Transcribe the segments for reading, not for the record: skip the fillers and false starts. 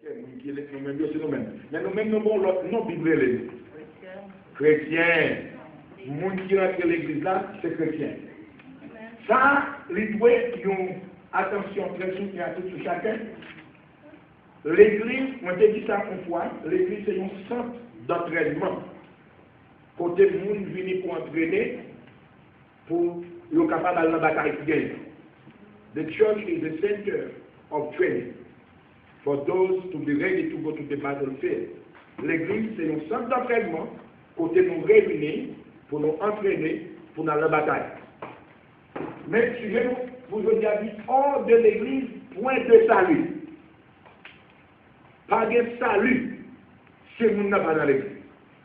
Mais nous-mêmes, nous avons l'autre nom biblique. Chrétien. Le monde qui rentre dans l'église là, c'est chrétien. Ça, il doit une attention très soutenue à tout chacun. L'église, on t'a dit ça une fois, l'église c'est un centre d'entraînement. Côté le monde vient pour entraîner, pour être capable d'aller dans la bataille qui gagne. The church is a center of training for those to be ready to go to the battlefield. L'église c'est un centre d'entraînement, côté nous réunir, pour nous entraîner, pour aller dans la bataille. Mais suivez-nous, vous avez dit, hors de l'église, point de salut. Pas de salut, si vous n'avez pas dans l'église.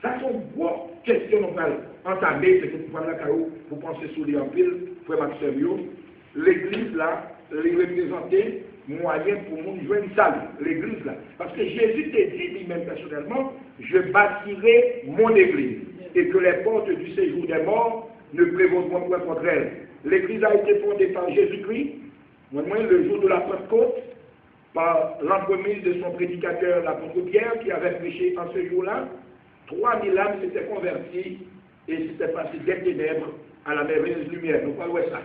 Ça, c'est une grosse question qu'on va entamer, c'est que vous pensez sur les empiles, frère Maxime, l'église là, les représenter moyen pour nous jouer une salut, l'église là. Parce que Jésus t'a dit lui-même personnellement, je bâtirai mon église et que les portes du séjour des morts ne prévaudront point contre elle. L'église a été fondée par Jésus-Christ, le jour de la Pentecôte, par l'entremise de son prédicateur, l'apôtre Pierre, qui avait prêché en ce jour-là. 3000 âmes s'étaient converties et s'étaient passées des ténèbres à la merveilleuse lumière. Nous parlons de ça.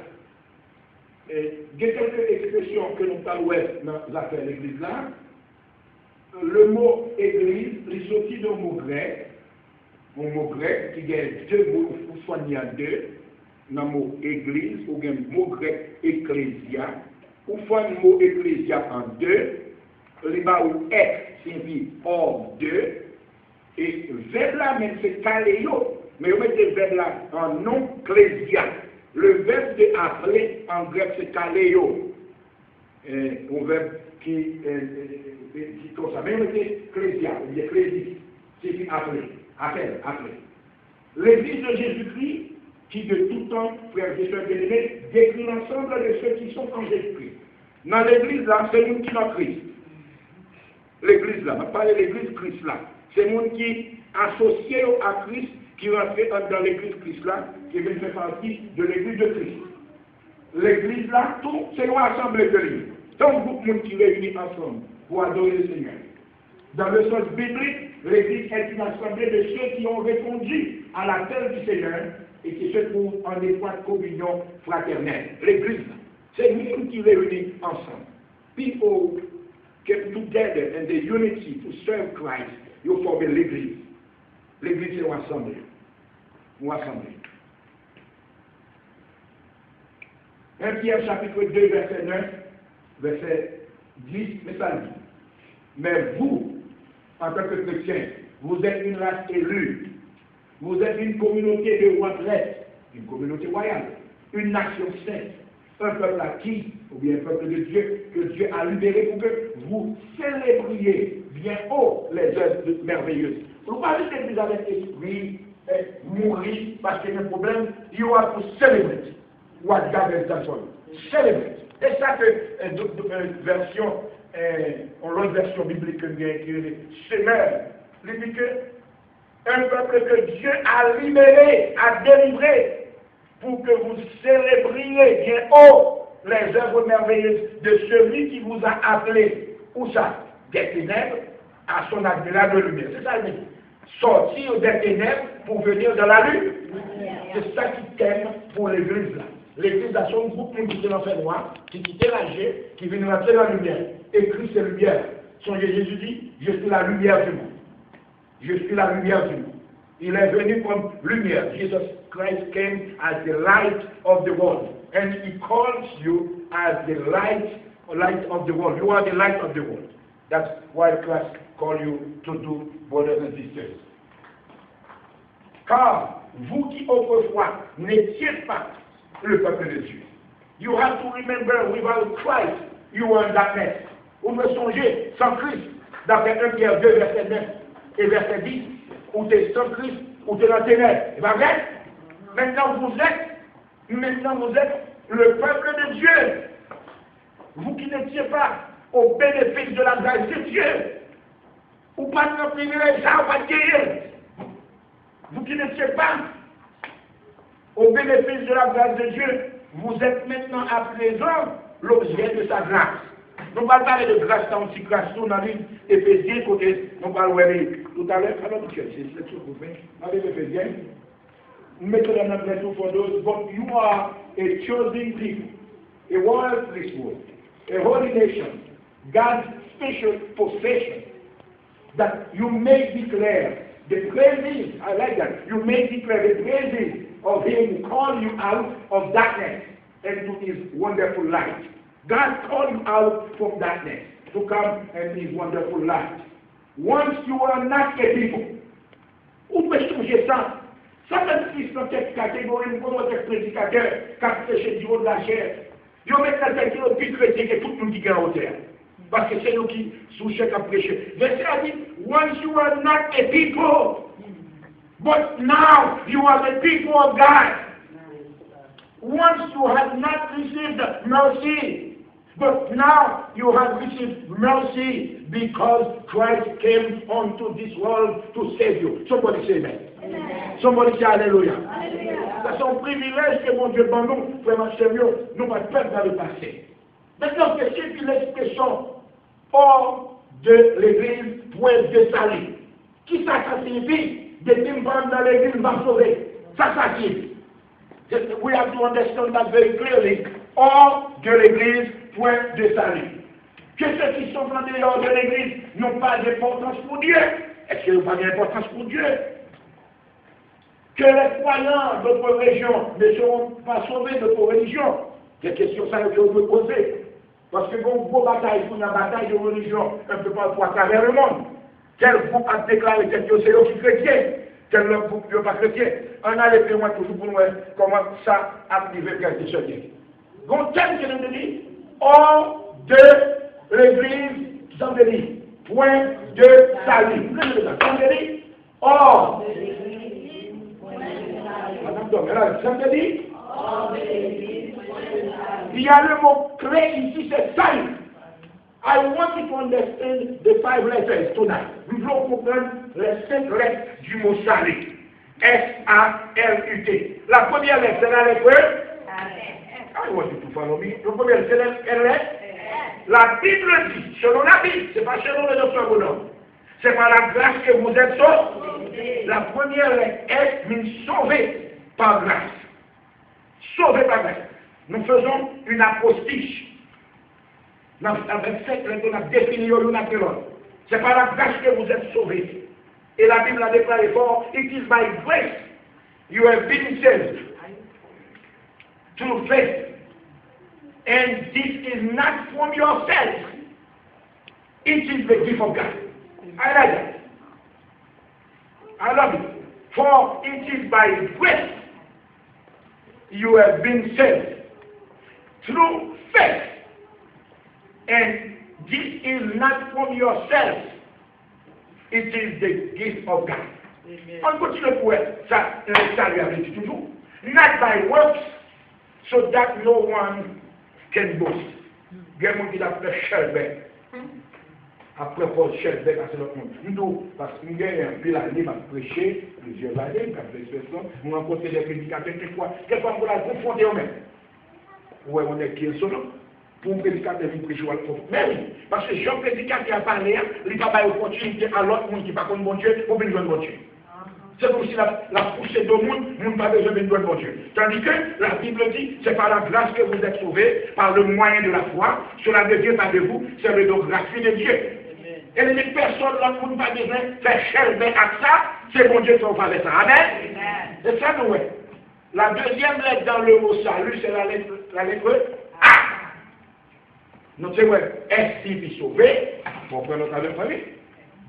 Il y a quelques expressions que nous parlons dans l'affaire de l'église là. Le mot église, il sortit d'un mot grec, un mot grec qui a deux mots, soit il y a deux, dans le mot église, ou bien le mot grec ecclésia, ou soit le mot ecclésia en deux, le mot ek signifie hors deux, et verbe là, même c'est kaléo, mais on met le verbe là en non clésia. Le verbe de appeler en grec c'est kaléo. Un verbe qui comme ça, même c'est clésia, il y a clésis, c'est appeler, appeler. L'église de Jésus-Christ, qui de tout temps, frères et sœurs bien-aimés, décrit l'ensemble de ceux qui sont en Jésus-Christ. Dans l'église là, c'est nous qui sommes Christ. L'église là, on parle de l'église Christ là. C'est nous qui associés à Christ, qui rentrent dans l'église Christ là, qui vient faire partie de l'église de Christ. L'église là, tout, c'est une assemblée de l'île. Donc, beaucoup de monde qui réunit ensemble pour adorer le Seigneur. Dans le sens biblique, l'église est une assemblée de ceux qui ont répondu à l'appel du Seigneur et qui se trouvent en étroite communion fraternelle. L'église, c'est nous qui réunissons ensemble. People get together in the unity to serve Christ. You form l'église. L'église, c'est une assemblée. Une assemblée. 1 Pierre chapitre 2, verset 9, verset 10, mais ça dit. Mais vous, en tant que chrétiens, vous êtes une race élue. Vous êtes une communauté de retraite, une communauté royale, une nation sainte, un peuple acquis, ou bien un peuple de Dieu, que Dieu a libéré pour que vous célébriez bien haut les œuvres merveilleuses. Vous parlez de l'église avec esprit, mourir parce qu'il y a un problème, you have to celebrate what God has done for you. Celebrate. Et ça que version, l'autre version biblique qui est Semeur, il dit que un peuple que Dieu a libéré, a délivré, pour que vous célébriez bien haut les œuvres merveilleuses de celui qui vous a appelé, où ça? Des ténèbres à son admirable lumière. C'est ça le dit. Sortir des ténèbres pour venir dans la lumière. C'est ça qui t'aime pour l'église là. L'église a son groupe qui quitte l'enfer noir, qui quitte l'âge, qui vient rentrer dans la lumière. Et Christ est lumière. Jésus dit, je suis la lumière du monde. Je suis la lumière du monde. Il est venu comme lumière. Jesus Christ came as the light of the world. And he calls you as the light of the world. You are the light of the world. That's why Christ called you to do, brothers and sisters. Car vous qui autrefois n'étiez pas le peuple de Dieu. You have to remember, without Christ, you were in darkness. Vous me songez, sans Christ, d'après 1 Pierre 2, verset 9 et verset 10, où tu es sans Christ, où tu es dans la ténèbres. C'est pas vrai? Maintenant vous êtes le peuple de Dieu. Vous qui n'étiez pas au bénéfice de la grâce de Dieu, ou pas de privilège, ça va guérir. Vous qui n'étiez pas au bénéfice de la grâce de Dieu, vous êtes maintenant à présent l'objet de sa grâce. Nous allons parler de grâce dans une grâce dans la ville Éphésiens, côté, nous allons parler tout à l'heure. Alors, c'est ce que vous faites. Avec Éphésiens, mettez la main for those, but you are a chosen people, a royal priesthood, a holy nation, God's special possession, that you may declare the praises, I like that, you may declare the praises of him who called you out of darkness into his wonderful light. God called you out from darkness to come and his wonderful light. Once you were not a people. Où peut-ce que ça? Ça fait dans cette catégorie, nous avons des prédicateurs qui ont prêché du haut de la chair. Ils ont mis la tête de plus chrétien que tout le monde qui est en terre. Parce que c'est nous qui sous chaque prêché. Verset a dit, once you were not a people, but now you are the people of God. Once you had not received mercy, but now you have received mercy because Christ came onto this world to save you. Somebody say amen. Amen. Somebody say hallelujah. C'est un privilège que mon Dieu donne nous, vraiment sérieux, nous va perdre dans le passé. Maintenant, c'est ce l'expression hors de l'église, point de salut. Qui ça signifie? Des timbres dans l'église va sauver. Ça signifie. We have to understand that very clearly. Hors de l'église, point de salut. Que ceux qui sont en dehors de l'église n'ont pas d'importance pour Dieu. Est-ce qu'ils n'ont pas d'importance pour Dieu? Que les croyants d'autres régions ne seront pas sauvés de vos religions. C'est question ça que je veux poser. Parce que bon, vos batailles, pour une bataille de religion, un peu partout à travers le monde. Quel groupe a déclaré que c'est eux qui chrétiens? Quel groupe n'est pas chrétien? On a les témoins toujours pour nous comment ça a arrivé quelque chose. Donc, tel que nous dit, hors de l'église, sans délit, point de salut. Sans délit, hors de l'église, point de salut. Sans délit, hors de l'église, point de salut. Il y a le mot clé ici, c'est salut. I want you to understand the 5 letters tonight. Nous voulons comprendre les 5 lettres du mot salut. S-A-L-U-T. La première lettre, c'est la lettre I want you to follow me. La première, c'est la lettre La Bible dit, selon la Bible, c'est pas selon les autres bonhommes. C'est par la grâce que vous êtes sauvés. La première lettre S means sauvé par grâce. Sauvé par grâce. Nous faisons une apostille. Avec cette lettre, on a défini l'une après l'autre. C'est par la grâce que vous êtes sauvés. Et la Bible a déclaré fort, it is by grace you have been saved through faith. And this is not from yourself. It is the gift of God. I like that. I love it. For it is by grace you have been saved through faith. And this is not from yourself. It is the gift of God. On continue pour ça, ça lui avait dit toujours. Not by works, so that no one can boast. Il y a des gens qui l'appellent Shelbeck. Après Paul Shelbeck, c'est l'autre monde. Nous, parce que nous avons un peu l'année, m'a prêché, plusieurs années, m'a fait l'expression, nous rencontrons des prédicateurs, quelquefois on la confondé eux-mêmes. Ouais, on est qui est solo. Pour un prédicateur, il prêche mais oui, parce que Jean prédicateur a parlé, il n'a pas d'opportunité à l'autre monde qui n'a pas de bon Dieu, pour venir de bon Dieu. C'est comme si la poussée de monde n'a pas besoin de bon Dieu. Tandis que la Bible dit, c'est par la grâce que vous êtes sauvés, par le moyen de la foi, cela ne vient pas de vous, c'est le don gratuit de Dieu. Et les personnes, l'autre monde n'a pas besoin de faire cher à ça, c'est bon Dieu qui va faire ça. Amen. C'est ça, nous, ouais. La deuxième lettre dans le mot salut, c'est la lettre A. Nous savons, est-ce qu'il est sauvé? On prend notre famille.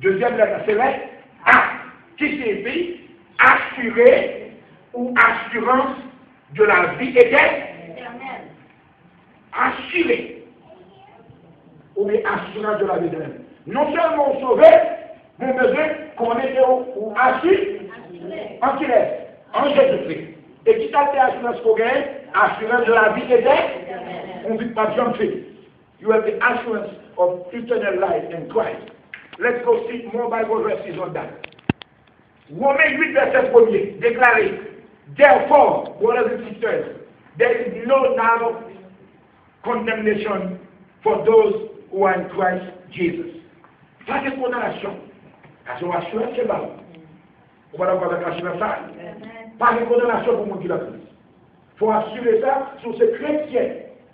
Deuxième lettre, c'est la A, qui signifie assurer ou assurance de la vie éternelle. Assurer ou bien assurance de la vie éternelle. Non seulement sauvé, mais besoin qu'on est ou assuré en Jésus-Christ. Et qui t'a fait assurance qu'on gagne? Assurance de la vie éternelle. On ne vit pas bien fait. You have the assurance of eternal life in Christ. Let's go see more Bible verses on that. Romains 8, verset 1er, déclaré, therefore, brothers and sisters, there is no now condemnation for those who are in Christ Jesus. Pas de condamnation. Parce qu'on assure c'est bon. On va avoir la cacher ça. Pas de condamnation pour mon Dieu la Christ. Il faut assurer ça sur ces chrétiens.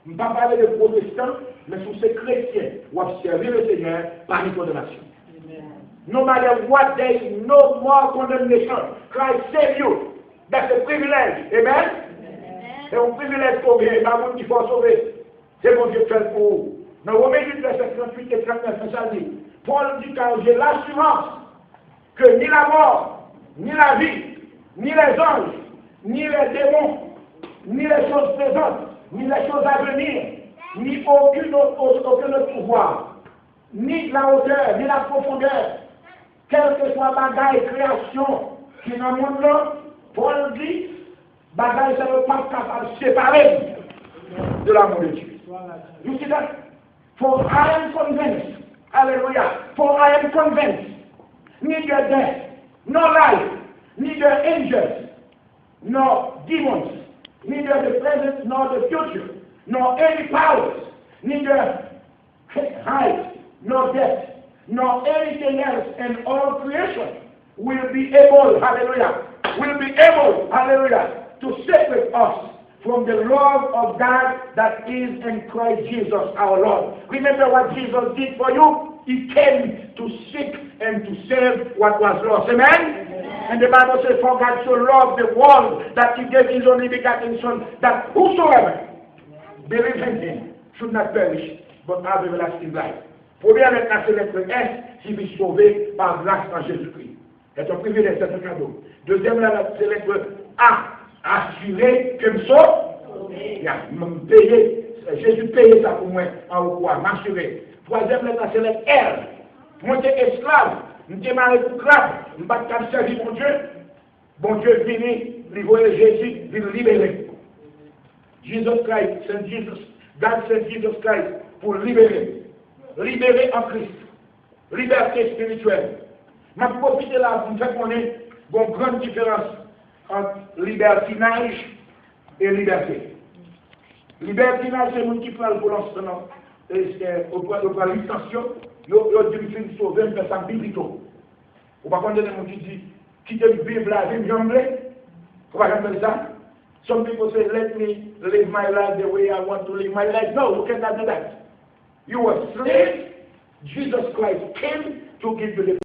Je ne vais pas parler de protestants, mais sur ces chrétiens où observer le Seigneur par une condamnation. No matter what, there is no more condemnation. Christ save you. That's a privilege. Amen? C'est un privilège pour bien. Pas monde qui faut sauver. C'est mon Dieu fait pour vous. Dans Romains 8, verset 38 et 39, ça dit, Paul dit car j'ai l'assurance que ni la mort, ni la vie, ni les anges, ni les démons, ni les choses présentes, ni les choses à venir, ni aucun autre pouvoir, ni la hauteur, ni la profondeur, quelle que soit bagaille création qui est dans le monde là, Paul dit, bagaille ça ne pas capable de séparer de l'amour de Dieu. You see that? For I am convinced, hallelujah, for I am convinced, neither death, nor life, neither angels, nor demons, neither the present nor the future, nor any powers, neither height nor depth, nor anything else in all creation will be able, hallelujah, to separate us from the love of God that is in Christ Jesus our Lord. Remember what Jesus did for you? He came to seek and to save what was lost. Amen? And the Bible says, for God so loved the world that he gave his only begotten Son, that whosoever believes in him should not perish, but have everlasting life. Première lettre, c'est lettre S, si vous sauvez par grâce en Jésus-Christ. C'est un privilège, c'est un cadeau. Deuxième lettre, c'est lettre A, assurer que je sauve. Payer, Jésus paye ça pour moi en quoi, m'assurer. Troisième lettre, c'est lettre R. Moi, j'étais esclave, j'étais marié pour grave, je ne vais pas servir mon Dieu. Bon Dieu vini, livrer Jésus, vient libérer. Jesus Christ, Saint Jesus, God sent Jesus Christ pour libérer. Libérer en Christ. Liberté spirituelle. Je vais profiter là pour faire connaître une grande différence entre libertinage et liberté. Libertinage, c'est le monde qui parle pour l'instant. Au point de l'extension, il y a des gens qui sauvent, mais ça biblique. Ou pas quand il y a des gens qui disent, quittez la Bible, la vie, j'aimerais. Vous ne pouvez pas ça? Some people say, let me live my life the way I want to live my life. No, you cannot do that. You are slave. Jesus Christ came to give you the